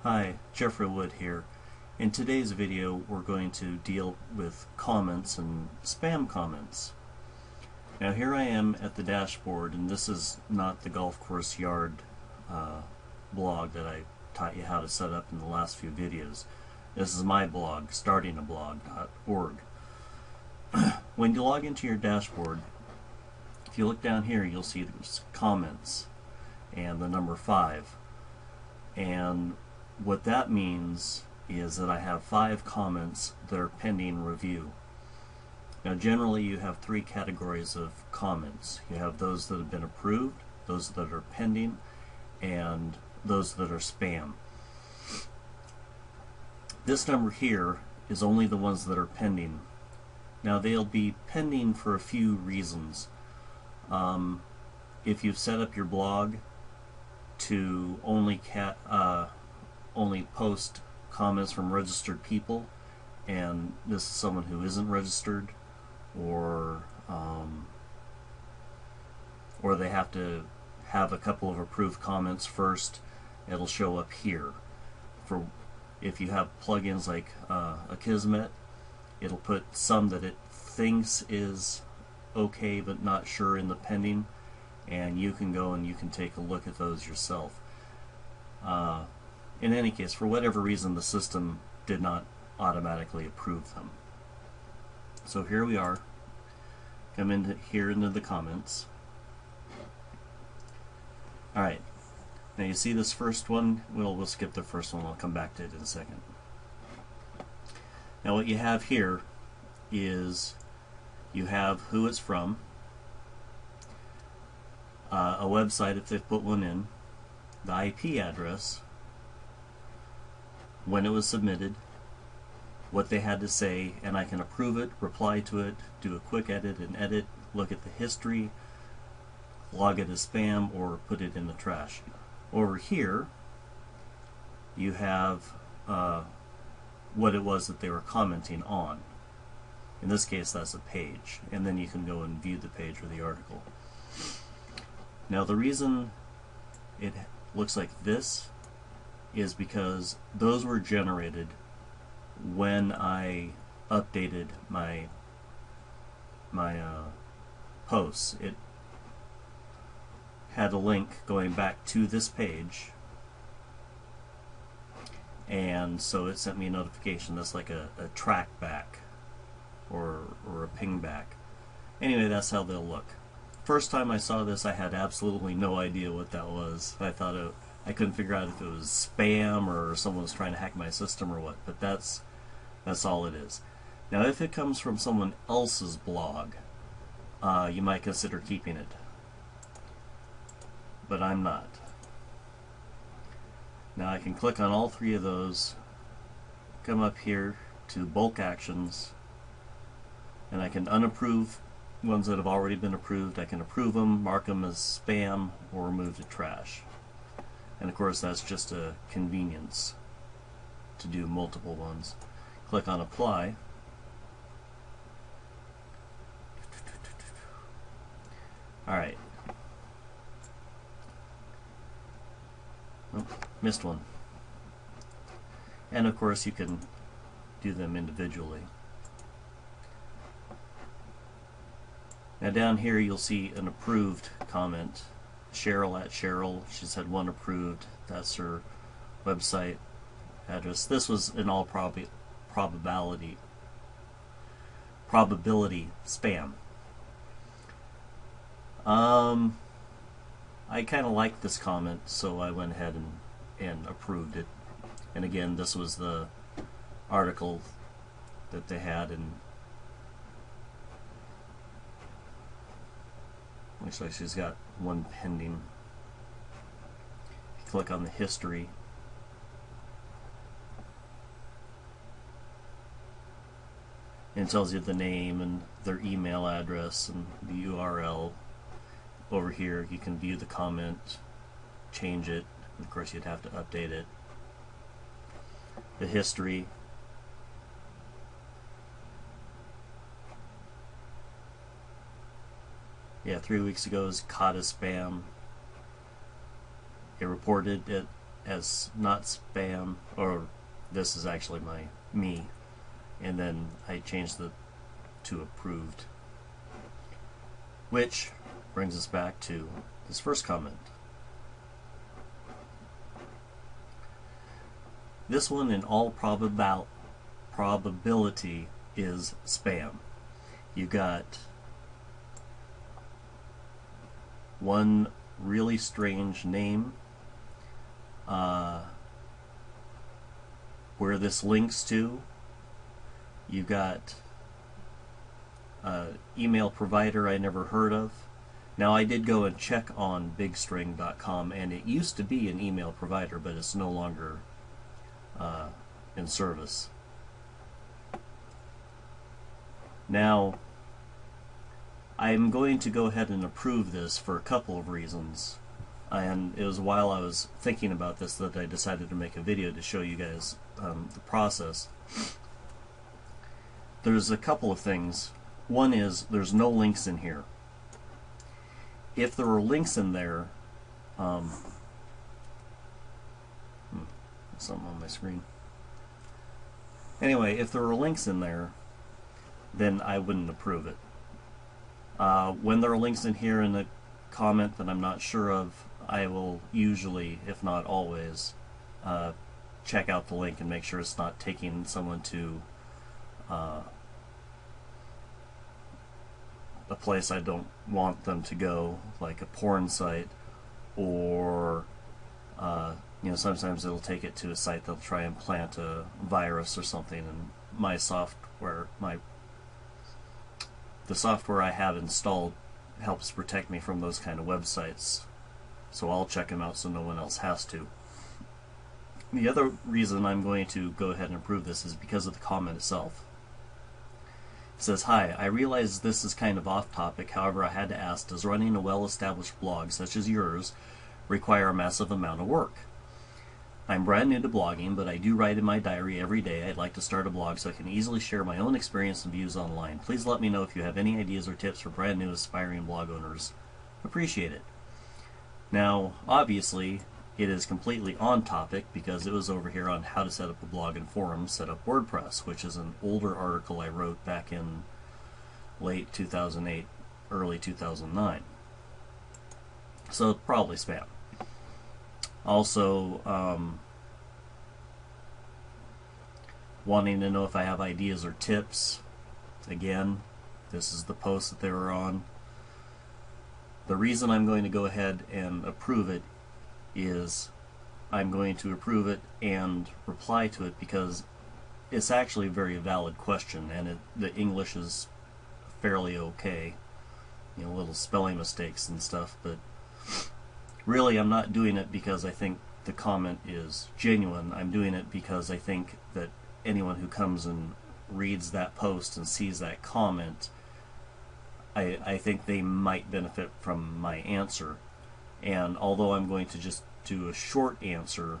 Hi, Jeffrey Wood here. In today's video we're going to deal with comments and spam comments. Now here I am at the dashboard, and this is not the golf course yard blog that I taught you how to set up in the last few videos. This is my blog, startingablog.org. When you log into your dashboard, if you look down here you'll see there's comments and the number 5. And what that means is that I have 5 comments that are pending review. Now generally you have 3 categories of comments. You have those that have been approved, those that are pending, and those that are spam. This number here is only the ones that are pending. Now they'll be pending for a few reasons. If you've set up your blog to only post comments from registered people, and this is someone who isn't registered, or they have to have a couple of approved comments first, it'll show up here. For if you have plugins like Akismet, it'll put some that it thinks is okay but not sure in the pending, and you can go and you can take a look at those yourself. In any case, for whatever reason, the system did not automatically approve them. So here we are. Come into the comments. Alright, now you see this first one. We'll skip the first one. I'll come back to it in a second. Now what you have here is you have who it's from, a website if they've put one in, the IP address, when it was submitted, what they had to say, and I can approve it, reply to it, do a quick edit and edit, look at the history, log it as spam, or put it in the trash. Over here you have what it was that they were commenting on. In this case that's a page, and then you can go and view the page or the article. Now the reason it looks like this is because those were generated when I updated my posts. It had a link going back to this page, and so it sent me a notification. That's like a track back or a ping back. Anyway, that's how they'll look. First time I saw this, I had absolutely no idea what that was. I thought I couldn't figure out if it was spam or someone was trying to hack my system or what, but that's all it is. Now if it comes from someone else's blog, you might consider keeping it, but I'm not. Now I can click on all 3 of those, come up here to bulk actions, and I can unapprove ones that have already been approved. I can approve them, mark them as spam, or remove to trash. And of course that's just a convenience to do multiple ones. Click on apply. Alright. Oh, missed one. And of course you can do them individually. Now down here you'll see an approved comment. Cheryl at Cheryl, she's had 1 approved. That's her website address. This was in all probability spam. I kind of liked this comment, so I went ahead and approved it. And again, this was the article that they had, and looks like she's got 1 pending. Click on the history. And it tells you the name and their email address and the URL. Over here you can view the comment, change it. Of course you'd have to update it. The history. Yeah, 3 weeks ago is caught as spam. It reported it as not spam, or this is actually me, and then I changed the to approved, which brings us back to this first comment. This one, in all probability, is spam. You got one really strange name, where this links to. You got email provider I never heard of. Now, I did go and check on bigstring.com, and it used to be an email provider, but it's no longer in service. Now, I'm going to go ahead and approve this for a couple of reasons, and it was while I was thinking about this that I decided to make a video to show you guys the process. There's a couple of things. One is there's no links in here. If there were links in there, something on my screen. Anyway, if there were links in there, then I wouldn't approve it. When there are links in here in the comment that I'm not sure of, I will usually, if not always, check out the link and make sure it's not taking someone to a place I don't want them to go, like a porn site, or you know, sometimes it'll take it to a site that'll try and plant a virus or something, and my software, the software I have installed helps protect me from those kind of websites, so I'll check them out so no one else has to. The other reason I'm going to go ahead and approve this is because of the comment itself. It says, "Hi, I realize this is kind of off topic, however I had to ask, does running a well-established blog such as yours require a massive amount of work? I'm brand new to blogging, but I do write in my diary every day. I'd like to start a blog so I can easily share my own experience and views online. Please let me know if you have any ideas or tips for brand new aspiring blog owners. Appreciate it." Now, obviously, it is completely on topic because it was over here on how to set up a blog and forums, set up WordPress, which is an older article I wrote back in late 2008, early 2009. So probably spam. Also, wanting to know if I have ideas or tips. Again, this is the post that they were on. The reason I'm going to go ahead and approve it is I'm going to approve it and reply to it because it's actually a very valid question, and the English is fairly okay. You know, little spelling mistakes and stuff, but really I'm not doing it because I think the comment is genuine. I'm doing it because I think that anyone who comes and reads that post and sees that comment, I think they might benefit from my answer. And although I'm going to just do a short answer,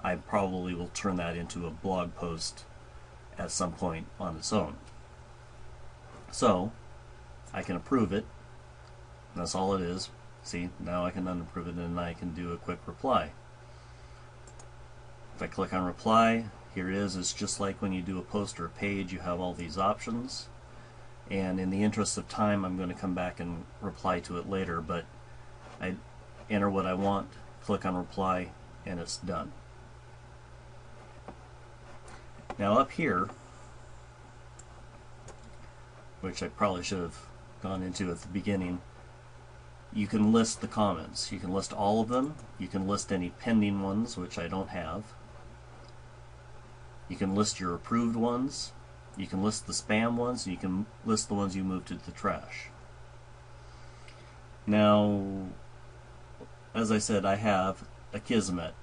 I probably will turn that into a blog post at some point on its own. So I can approve it. That's all it is. See, now I can unapprove it and I can do a quick reply. If I click on reply, here it is. It's just like when you do a post or a page, you have all these options. And in the interest of time, I'm going to come back and reply to it later, but I enter what I want, click on reply, and it's done. Now up here, which I probably should have gone into at the beginning, you can list the comments. You can list all of them. You can list any pending ones, which I don't have. You can list your approved ones. You can list the spam ones, and you can list the ones you moved to the trash. Now, as I said, I have a Kismet.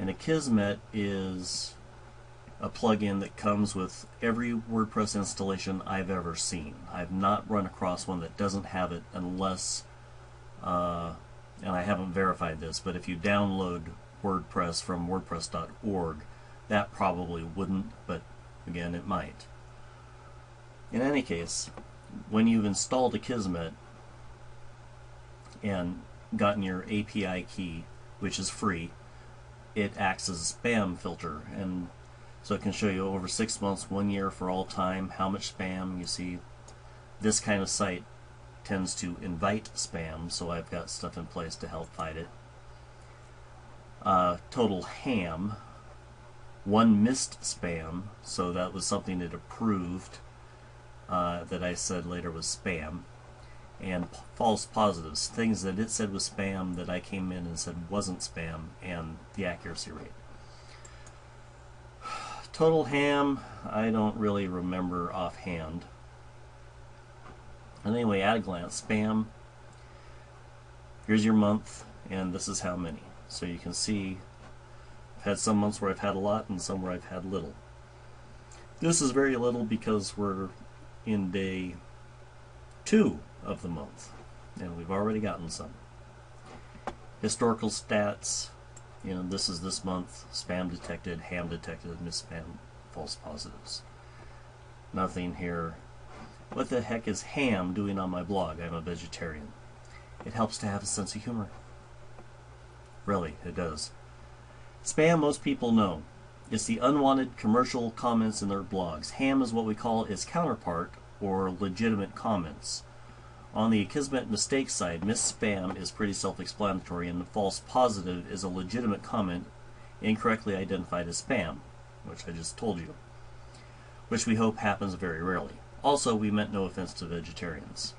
And a Kismet is a plugin that comes with every WordPress installation I've ever seen. I've not run across one that doesn't have it unless, and I haven't verified this, but if you download WordPress from wordpress.org, that probably wouldn't, but again, it might. In any case, when you've installed a Kismet and gotten your API key, which is free, it acts as a spam filter, and so it can show you over 6 months, 1 year, for all time, how much spam you see. This kind of site tends to invite spam, so I've got stuff in place to help fight it. Total ham, 1 missed spam, so that was something it approved that I said later was spam. And false positives, things that it said was spam that I came in and said wasn't spam, and the accuracy rate. Total ham, I don't really remember offhand. And anyway, at a glance, spam, here's your month, and this is how many. So you can see I've had some months where I've had a lot and some where I've had little. This is very little because we're in day 2 of the month, and we've already gotten some. Historical stats, you know, this is this month, spam detected, ham detected, missed spam, false positives. Nothing here. What the heck is ham doing on my blog? I'm a vegetarian. It helps to have a sense of humor. Really, it does. Spam, most people know. It's the unwanted commercial comments in their blogs. Ham is what we call its counterpart, or legitimate comments. On the Akismet mistake side, missed spam is pretty self-explanatory, and the false positive is a legitimate comment incorrectly identified as spam, which I just told you, which we hope happens very rarely. Also, we meant no offense to vegetarians.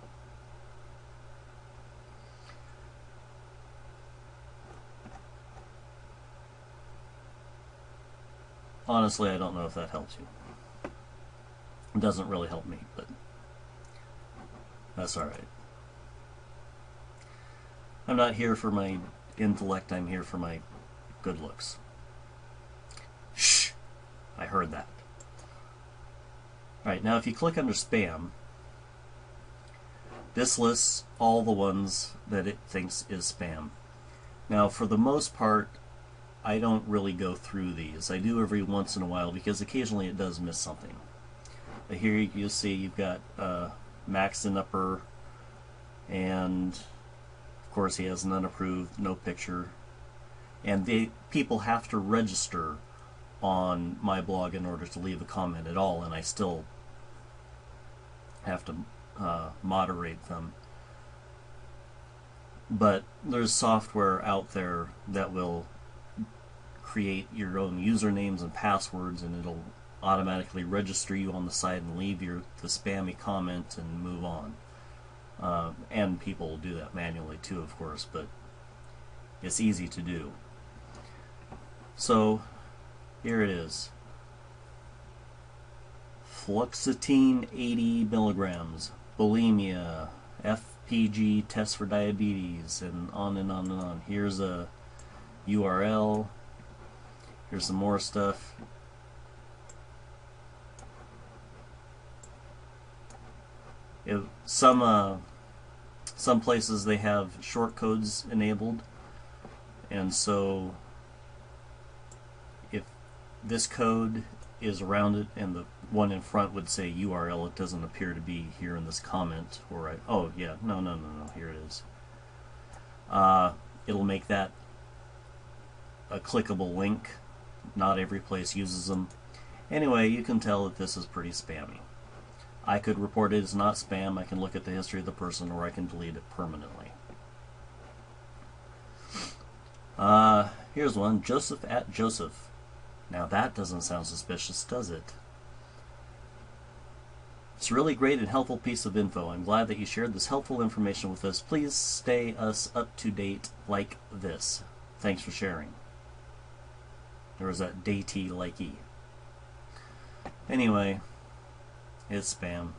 Honestly, I don't know if that helps you. It doesn't really help me, but that's alright. I'm not here for my intellect, I'm here for my good looks. Shh! I heard that. Alright, now if you click under spam, this lists all the ones that it thinks is spam. Now, for the most part, I don't really go through these. I do every once in a while because occasionally it does miss something. But here you'll see you've got Max in upper, and of course he has none approved, no picture. And people have to register on my blog in order to leave a comment at all, and I still have to moderate them. But there's software out there that will create your own usernames and passwords, and it'll automatically register you on the site and leave the spammy comment and move on. And people will do that manually too, of course, but it's easy to do. So here it is. Fluoxetine 80 milligrams, bulimia, FPG test for diabetes, and on and on and on. Here's a URL. Here's some more stuff. Some places they have short codes enabled, and so if this code is around it and the one in front would say URL, it doesn't appear to be here in this comment. Or oh yeah, no, here it is. It'll make that a clickable link. Not every place uses them. Anyway, you can tell that this is pretty spammy. I could report it as not spam, I can look at the history of the person, or I can delete it permanently. Here's one, Joseph at Joseph. Now that doesn't sound suspicious, does it? It's a really great and helpful piece of info. I'm glad that you shared this helpful information with us. Please stay us up to date like this. Thanks for sharing. There was that datey likey. Anyway, it's spam.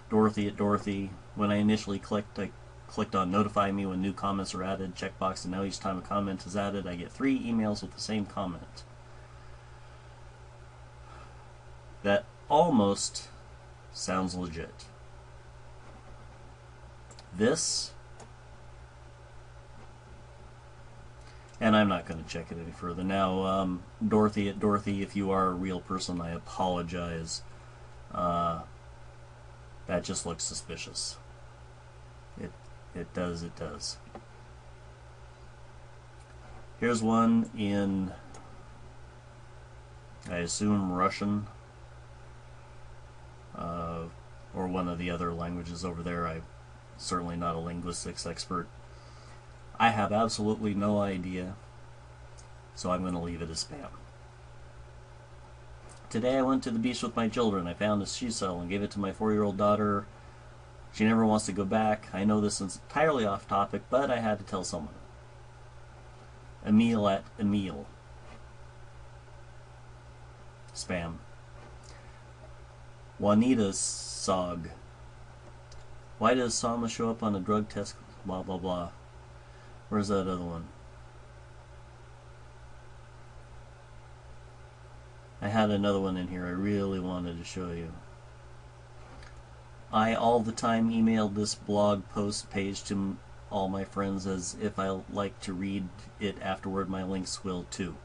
Dorothy at Dorothy. When I initially clicked, I clicked on notify me when new comments are added, checkbox, and now each time a comment is added, I get 3 emails with the same comment. That almost sounds legit. This, and I'm not going to check it any further. Now, Dorothy at Dorothy, if you are a real person, I apologize. That just looks suspicious. It does. Here's one in, I assume, Russian, or one of the other languages over there. I'm certainly not a linguistics expert. I have absolutely no idea, so I'm going to leave it as spam. Today I went to the beach with my children. I found a seashell and gave it to my 4-year-old daughter. She never wants to go back. I know this is entirely off topic, but I had to tell someone. Emil at Emil. Spam. Juanita Sog. Why does Sama show up on a drug test? Blah blah blah. Where's that other one? I had another one in here I really wanted to show you. I all the time emailed this blog post page to all my friends as if I like to read it afterward. My links will too.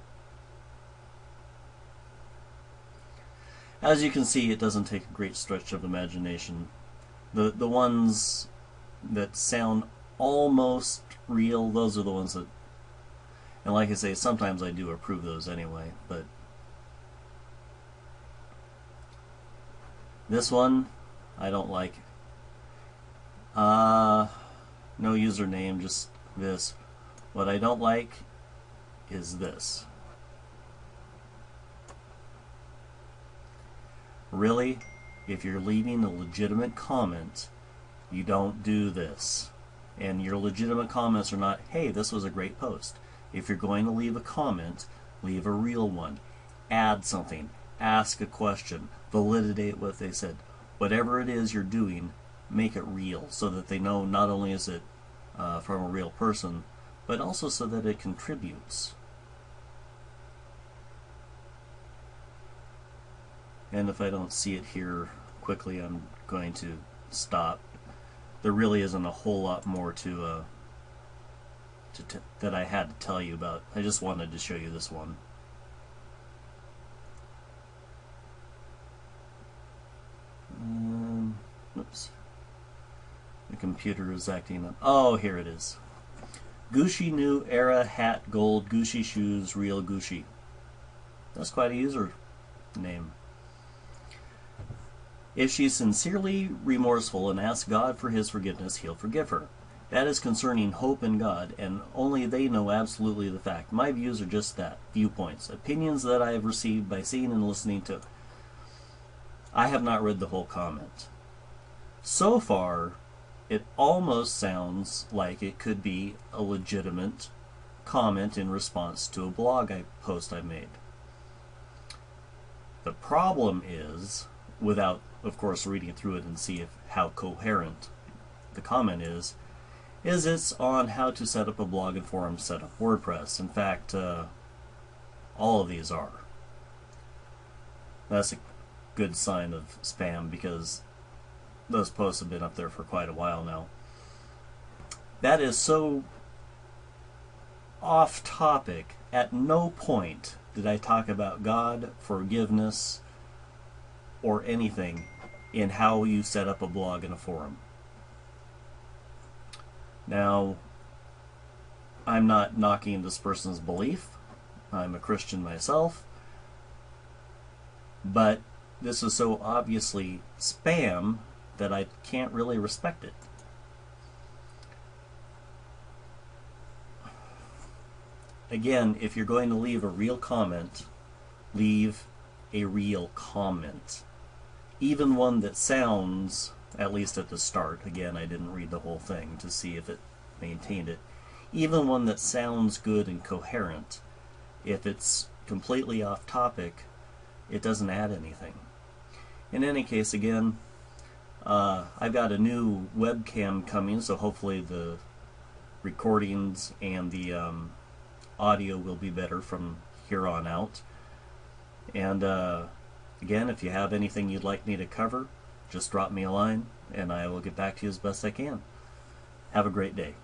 As you can see, it doesn't take a great stretch of imagination. The ones that sound almost real, those are the ones that, and like I say, sometimes I do approve those anyway, but this one I don't like. No username, just this. What I don't like is this. Really? If you're leaving a legitimate comment, you don't do this. And your legitimate comments are not, hey, this was a great post. If you're going to leave a comment, leave a real one. Add something. Ask a question. Validate what they said. Whatever it is you're doing, make it real so that they know not only is it from a real person, but also so that it contributes. And if I don't see it here quickly, I'm going to stop. There really isn't a whole lot more to that I had to tell you about. I just wanted to show you this one. Oops. The computer is acting up. Oh, here it is. Gucci new era hat gold Gucci shoes real Gucci. That's quite a user name. If she's sincerely remorseful and asks God for his forgiveness, he'll forgive her. That is concerning hope in God, and only they know absolutely the fact. My views are just that, viewpoints, opinions that I have received by seeing and listening to. I have not read the whole comment. So far, it almost sounds like it could be a legitimate comment in response to a blog post I made. The problem is, without of course reading through it and see how coherent the comment is it's on how to set up a blog and forum, set up WordPress. In fact, all of these are. That's a good sign of spam because those posts have been up there for quite a while now. That is so off topic. At no point did I talk about God, forgiveness, or anything in how you set up a blog and a forum. Now, I'm not knocking this person's belief. I'm a Christian myself. But this is so obviously spam that I can't really respect it. Again, if you're going to leave a real comment, leave a real comment. Even one that sounds, at least at the start, again, I didn't read the whole thing to see if it maintained it, even one that sounds good and coherent, if it's completely off topic, it doesn't add anything. In any case, again, I've got a new webcam coming, so hopefully the recordings and the audio will be better from here on out. And again, if you have anything you'd like me to cover, just drop me a line and I will get back to you as best I can. Have a great day.